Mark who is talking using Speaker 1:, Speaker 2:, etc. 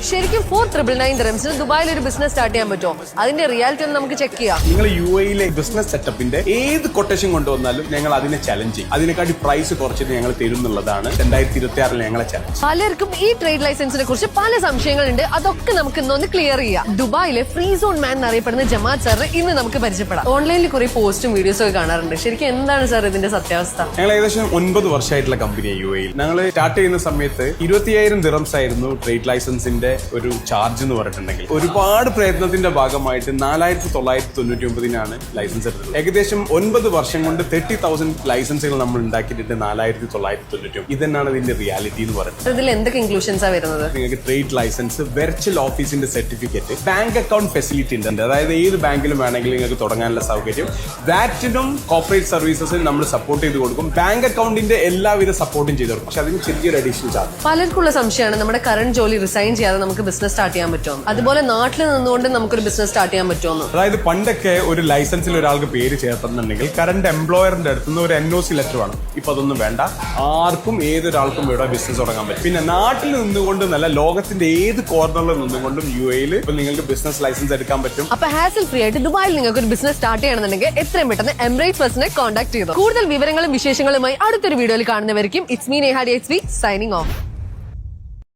Speaker 1: ശരിക്കും 4,999 ദിർഹംസിന് ദുബായിൽ ഒരു ബിസിനസ് സ്റ്റാർട്ട് ചെയ്യാൻ പറ്റുമോ? അതിന്റെ റിയാലിറ്റി ഒന്ന് നമുക്ക് ചെക്ക് ചെയ്യാം.
Speaker 2: നിങ്ങൾ UAE ബിസിനസ് സെറ്റപ്പിന്റെ ഏത് കൊട്ടേഷൻ കൊണ്ടുവന്നാലും ഞങ്ങൾ അതിനെ ചലഞ്ച് ചെയ്യും. അതിനെക്കാട്ടി പ്രൈസ് കുറച്ചിട്ട് ഞങ്ങൾ തരും എന്നുള്ളതാണ് 2026 ഞങ്ങളെ ചലഞ്ച്.
Speaker 1: പലർക്കും ഈ ട്രേഡ് ലൈസൻസിനെ കുറിച്ച് പല സംശയങ്ങളുണ്ട്. അതൊക്കെ നമുക്ക് ഇന്നൊന്ന് ക്ലിയർ ചെയ്യാം. ദുബായിലെ ഫ്രീ സോൺ മാൻ എന്നറിയപ്പെടുന്ന ജമാഅത്ത് സാർ ഇന്ന് നമുക്ക് പരിചയപ്പെടാം. ഓൺലൈനിൽ കുറെ പോസ്റ്റും വീഡിയോസും ഒക്കെ കാണാറുണ്ട്. ശരിക്കും എന്താണ് സാർ ഇതിന്റെ സത്യാവസ്ഥ?
Speaker 2: ഞങ്ങൾ ഏകദേശം 9 വർഷമായിട്ടുള്ള കമ്പനിയാണ് UAE. ഞങ്ങൾ സ്റ്റാർട്ട് ചെയ്യുന്ന സമയത്ത് 20,000 ദിർഹംസ് ആയിരുന്നു ട്രേഡ് ലൈസൻസിന്റെ ഒരു ചാർജ് എന്ന് പറഞ്ഞിട്ടുണ്ടെങ്കിൽ ഒരുപാട് പ്രയത്നത്തിന്റെ ഭാഗമായിട്ട് 4,999 ലൈസൻസ് എടുത്തത്. ഏകദേശം 9 വർഷം കൊണ്ട് 30,000 ലൈസൻസുകൾ നമ്മൾ ഉണ്ടാക്കിയിട്ട് 4,999. ഇതന്നെയാണ് ഇതിന്റെ റിയാലിറ്റി എന്ന് പറയുന്നത്.
Speaker 1: ഇതിൽ എന്തൊക്കെ ഇൻക്ലൂഷൻസാ വരുന്നത്?
Speaker 2: നിങ്ങൾക്ക് ട്രേഡ് ലൈസൻസ്, വെർച്വൽ ഓഫീസിന്റെ സർട്ടിഫിക്കറ്റ്, ബാങ്ക് അക്കൗണ്ട് ഫെസിലിറ്റി ഉണ്ട്. അതായത് ഏത് ബാങ്കിലും വേണമെങ്കിലും നിങ്ങൾക്ക് തുടങ്ങാനുള്ള സൗകര്യം. വാറ്റിനും കോർപ്പറേറ്റ് സർവീസസിനും നമ്മൾ സപ്പോർട്ട് ചെയ്ത് കൊടുക്കും. ബാങ്ക് അക്കൗണ്ടിന്റെ എല്ലാവിധ സപ്പോർട്ടും ചെയ്ത് കൊടുക്കും. പക്ഷെ അതിന് ചെറിയൊരു അഡീഷണൽ ചാർജ്.
Speaker 1: പലർക്കുള്ള സംശയമാണ് നമ്മുടെ കറന്റ് ജോലി റിസൈൻ ചെയ്യാതെ നമുക്ക് ബിസിനസ് സ്റ്റാർട്ട് ചെയ്യാൻ പറ്റുമോ, അതുപോലെ നാട്ടിൽ നിന്നുകൊണ്ട് നമുക്കൊരു ബിസിനസ് സ്റ്റാർട്ട് ചെയ്യാൻ പറ്റുമോ?
Speaker 2: അതായത് പണ്ടൊക്കെ ഒരു ലൈസൻസിൽ ഒരാൾക്ക് പേര് ചേർത്തുന്നുണ്ടെങ്കിൽ കറന്റ് എംപ്ലോയറിന്റെ അടുത്ത് നിന്ന് ഒരു NOC ലെറ്റർ വേണം. ഇപ്പൊ അതൊന്നും വേണ്ട. ആർക്കും ഏതൊരാൾക്കും ഇവിടെ ബിസിനസ് തുടങ്ങാൻ പറ്റും. പിന്നെ നാട്ടിൽ നിന്നുകൊണ്ട് നല്ല ലോകത്തിന്റെ ഏത് കോർണറിൽ നിന്നുകൊണ്ടും UAE ഇപ്പൊ നിങ്ങൾക്ക് ബിസിനസ് ലൈസൻസ് എടുക്കാൻ പറ്റും.
Speaker 1: അപ്പൊ ഹാസിൽ ഫ്രീ ആയിട്ട് ദുബായിൽ നിങ്ങൾക്ക് ഒരു ബിസിനസ് സ്റ്റാർട്ട് ചെയ്യണമെന്നുണ്ടെങ്കിൽ എത്രയും പെട്ടെന്ന് എമിറേറ്റ്സ് ഫസ്റ്റിനെ കോൺടാക്ട് ചെയ്തു. കൂടുതൽ വിവരങ്ങളും വിശേഷങ്ങളുമായി അടുത്തൊരു വീഡിയോയിൽ കാണുന്നവരിക്കും. It's me Neha DXV signing of.